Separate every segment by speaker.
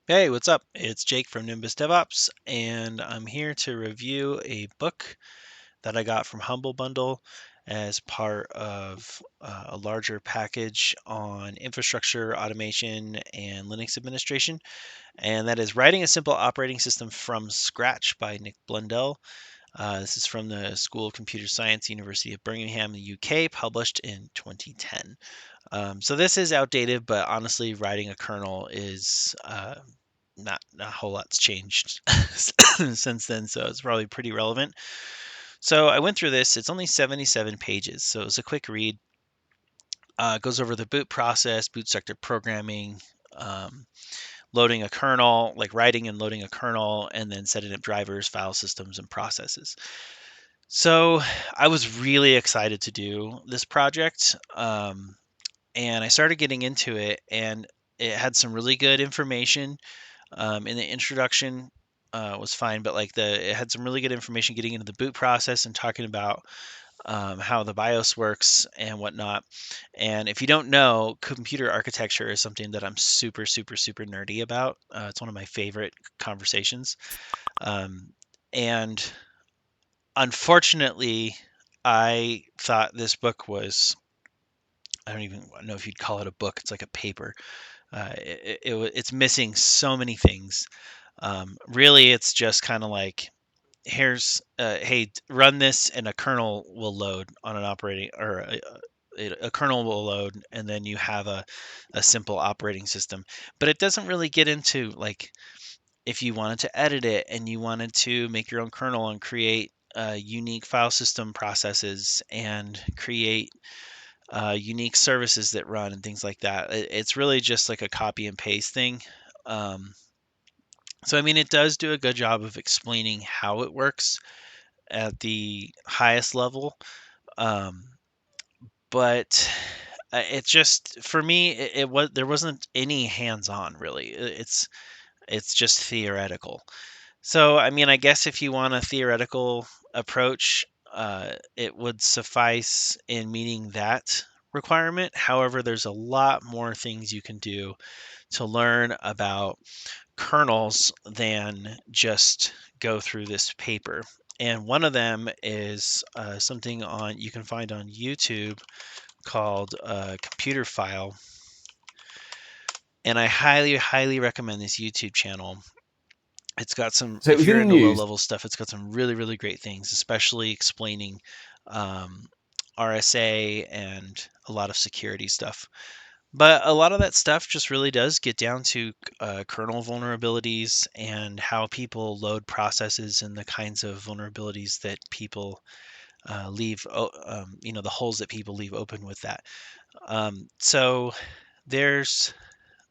Speaker 1: Hey, what's up? It's Jake from Nimbus DevOps, and I'm here to review a book that I got from Humble Bundle as part of a larger package on infrastructure automation and Linux administration. And that is Writing a Simple Operating System from Scratch by Nick Blundell. This is from the School of Computer Science, University of Birmingham, the UK, published in 2010. So this is outdated, but honestly, writing a kernel is not a whole lot's changed since then, so it's probably pretty relevant. So I went through this. It's only 77 pages, so it's a quick read. It goes over the boot process, boot sector programming, um, loading a kernel, like writing and loading a kernel, and then setting up drivers, file systems, and processes. So I was really excited to do this project, and I started getting into it, and it had some really good information. In the introduction was fine, but like it had some really good information getting into the boot process and talking about how the BIOS works and whatnot. And if you don't know, computer architecture is something that I'm super, super, super nerdy about. It's one of my favorite conversations. Um, and unfortunately, I thought this book was, I don't even know if you'd call it a book. It's like a paper. It's missing so many things. Really, it's just kind of like, hey, run this and a kernel will load on an operating, or a kernel will load, and then you have a simple operating system. But it doesn't really get into like if you wanted to edit it and you wanted to make your own kernel and create unique file system processes and create unique services that run and things like that. It's really just like a copy and paste thing. Um, so, I mean, it does do a good job of explaining how it works at the highest level. Um, but it just, for me, it was, there wasn't any hands-on really. It's just theoretical. So, I mean, I guess if you want a theoretical approach, it would suffice in meeting that requirement. However, there's a lot more things you can do to learn about kernels than just go through this paper. And one of them is something on you can find on YouTube called Computer File. And I highly, highly recommend this YouTube channel. It's got some,
Speaker 2: So it
Speaker 1: if
Speaker 2: was
Speaker 1: you're
Speaker 2: in the
Speaker 1: into low
Speaker 2: news.
Speaker 1: level stuff, it's got some really, really great things, especially explaining um, RSA and a lot of security stuff. But a lot of that stuff just really does get down to kernel vulnerabilities and how people load processes and the kinds of vulnerabilities that people the holes that people leave open with that. So there's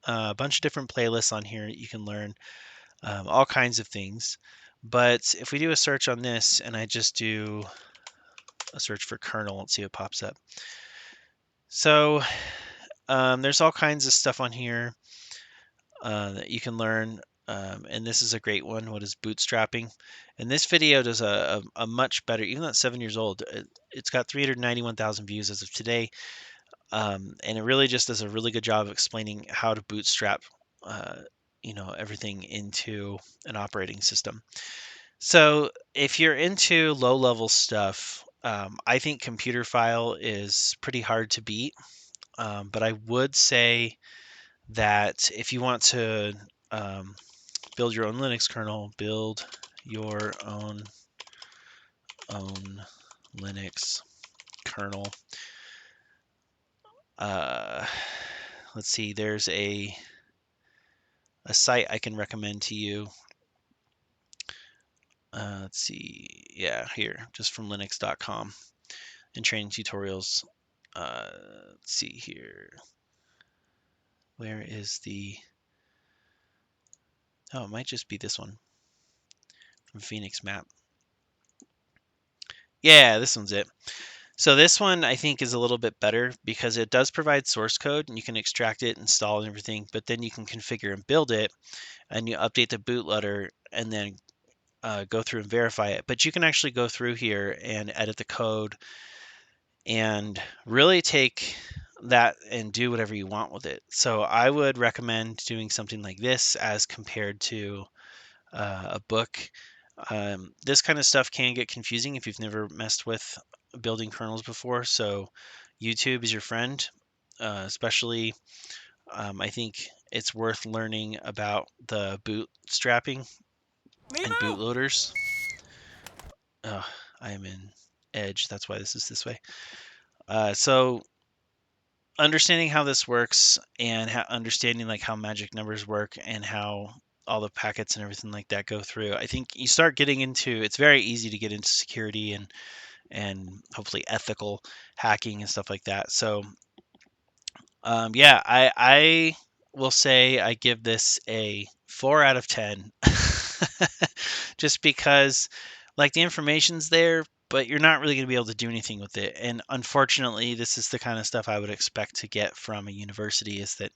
Speaker 1: a bunch of different playlists on here. You can learn all kinds of things. But if we do a search on this and I just do a search for kernel, let's see what pops up. So there's all kinds of stuff on here that you can learn. And this is a great one. What is bootstrapping? And this video does a much better, even though it's 7 years old, it's got 391,000 views as of today. And it really just does a really good job of explaining how to bootstrap, everything into an operating system. So if you're into low level stuff, I think Computer File is pretty hard to beat. But I would say that if you want to um, build your own Linux kernel, build your own Linux kernel. Uh, let's see, there's a site I can recommend to you. Let's see, yeah, here, just from linux.com and training tutorials. Let's see here. Where is the, oh, it might just be this one from Phoenix Map. Yeah, this one's it. So this one I think is a little bit better because it does provide source code and you can extract it, install and everything, but then you can configure and build it and you update the bootloader and then go through and verify it. But you can actually go through here and edit the code and really take that and do whatever you want with it. So I would recommend doing something like this as compared to a book. This kind of stuff can get confusing if you've never messed with building kernels before. So YouTube is your friend, especially. I think it's worth learning about the bootstrapping and bootloaders. I am in Edge. That's why this is this way. So understanding how this works and understanding like how magic numbers work and how all the packets and everything like that go through, I think you start getting into, it's very easy to get into security and hopefully ethical hacking and stuff like that. So yeah, I will say I give this a 4 out of 10. Just because like the information's there, but you're not really going to be able to do anything with it. And unfortunately, this is the kind of stuff I would expect to get from a university, is that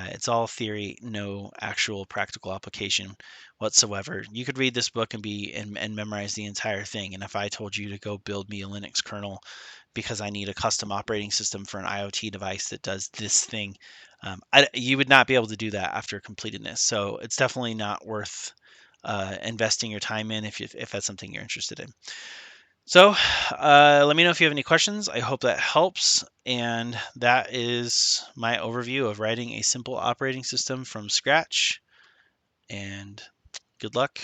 Speaker 1: it's all theory, no actual practical application whatsoever. You could read this book and memorize the entire thing. And if I told you to go build me a Linux kernel because I need a custom operating system for an IoT device that does this thing, you would not be able to do that after completing this. So it's definitely not worth investing your time in if that's something you're interested in. So let me know if you have any questions. I hope that helps. And that is my overview of writing a simple operating system from scratch. And good luck.